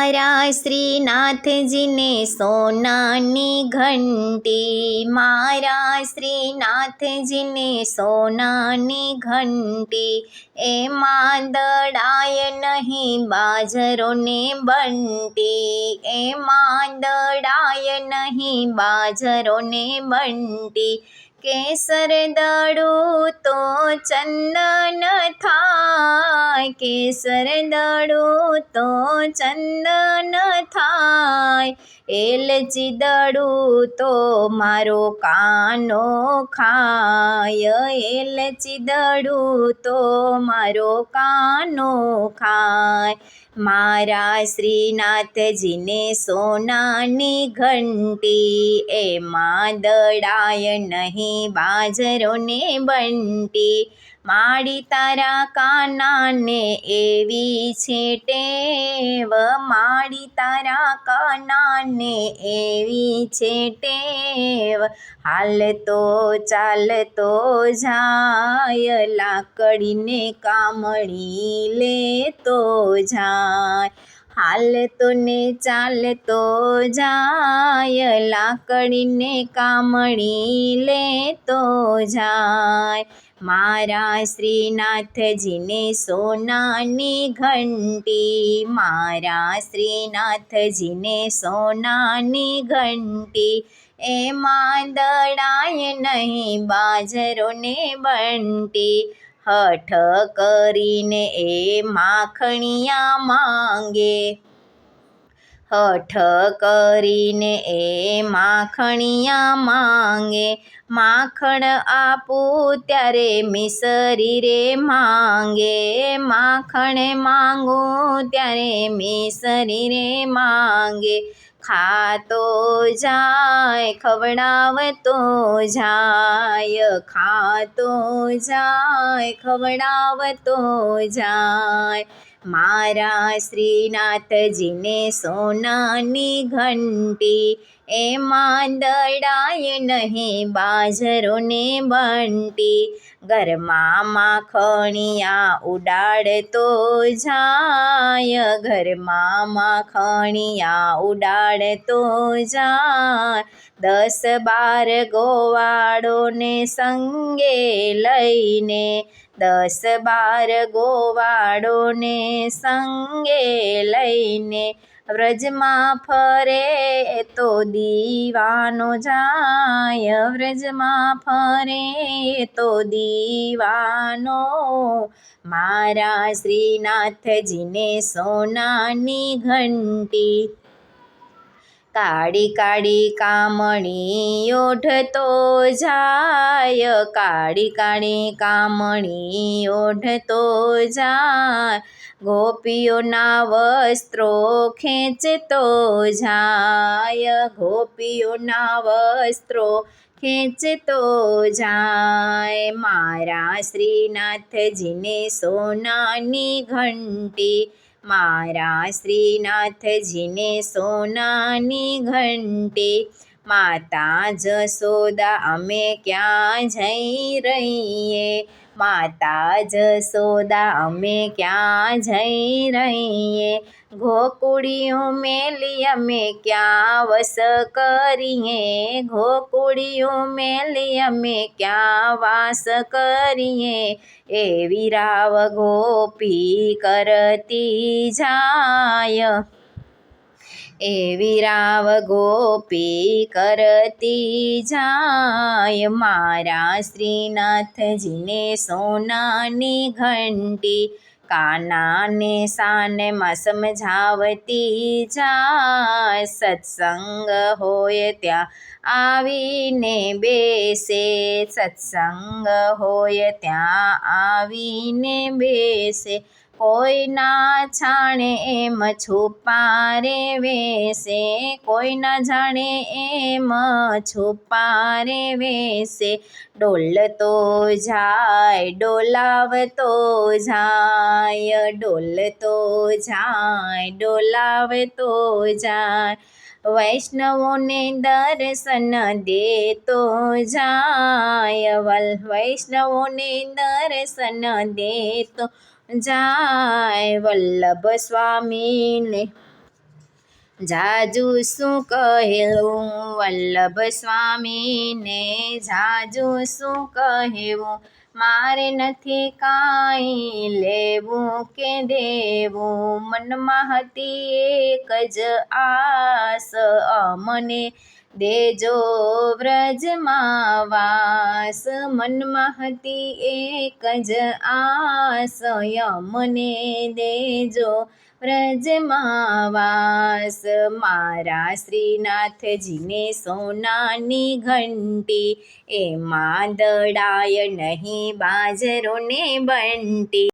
મારા શ્રીનાથજીને સોનાની ઘંટી, મારા શ્રીનાથજીને સોનાની ઘંટી, એમાં દળાય નહીં બાજરો ને બંટી, એમાં દળાય નહીં બાજરો ને બંટી, કેસર દળું તો ચંદન થાય, કેસર દળું તો ચંદન થાય, એલચી દળું તો મારો કાનો ખાય, એલચી દળું તો મારો કાનો ખાય, મારા શ્રીનાથજીને સોનાની ઘંટી, એમાં દળાય નહીં બાજરો ને બંટી, માડી તારા કાનાને એવી છે ટેવ, માડી તારા કાનાને એવી છે ટેવ, હાલતો ચાલતો જાય, લાકડીને કામળી લેતો જાય, હાલતો ને ચાલતો જાય, લાકડીને કામળી લેતો જાય, મારા શ્રીનાથજીને સોનાની ઘંટી, મારા શ્રીનાથજીને સોનાની ઘંટી, એમાં દળાય નહીં બાજરો ને બંટી, હઠ કરીને એ માખણિયા માંગે, હઠ કરીને એ માખણિયા માંગે, માખણ આપું ત્યારે મિસરી રે માંગે, માખણ માંગું ત્યારે મિસરી રે માંગે, ખાતો જાય ખવડાવતો જાય, ખાતો જાય ખવડાવતો જાય, મારા શ્રીનાથજીને સોનાની ઘંટી, એમાં દળાય નહીં બાજરો ને બંટી, ઘરમાં માખણિયા ઉડાડતો જાય, ઘરમાં માખણિયા ઉડાડતો જાય, 10-12 ગોવાળોને સંગે લઈને, 10-12 ગોવાળોને સંગે લઈને, વ્રજમાં ફરે તો દીવાનો જાય, વ્રજમાં ફરે તો દીવાનો, મારા શ્રીનાથજીને સોનાની ઘંટી, કાળી કાળી કામણી ઓઢતો જાય, કાળી કાળી કામણી ઓઢતો જાય, ગોપીઓના વસ્ત્રો ખેંચતો જાય, ગોપીઓના વસ્ત્રો ખેંચતો જાય, મારા શ્રીનાથજીને સોનાની ઘંટી, મારા શ્રીનાથજીને સોનાની ઘંટી, માતા જશોદા અમે ક્યાં જઈ રહીએ, માતા જશોદા અમે ક્યાં જઈ રહીએ, ગોકુળિયું મેલી અમે ક્યાં વસ કરીએ, ગોકુળિયું મેલી અમે ક્યાં વાસ કરીએ, એવી રાવ ગોપી કરતી જાય, એવી રાવ ગોપી કરતી જાય, મારા શ્રીનાથજીને સોનાની ઘંટી, કાનાને શાનમાં સમજાવતી જાય, સત્સંગ હોય ત્યાં આવીને બેસે, સત્સંગ હોય ત્યાં આવીને બેસે, કોઈના છાણે એમ છુપા રે વેસે, કોઈના જાણે એમ છુપા રે વેસે, ડોલતો જાય ડોલાવતો જાય, ડોલતો જાય ડોલાવતો જાય, વૈષ્ણવોને દર્શન દેતો જાય, વૈષ્ણવોને દર્શન દેતો જાય, વલ્લભ સ્વામીને જાજુ શું કહેવું વલ્લભ સ્વામીને, જાજુ શું કહેવું મારે નથી કાંઈ લેવું કે દેવું. મનમાં હતી એક જ આસ, અમને દેજો વ્રજમાં વાસ. મનમાં હતી એક જ આસ, અમને દેજો વ્રજમાં વાસ. મારા શ્રીનાથજીને સોનાની ઘંટી, એમાં દડાય નહીં બાજરો ને બંટી.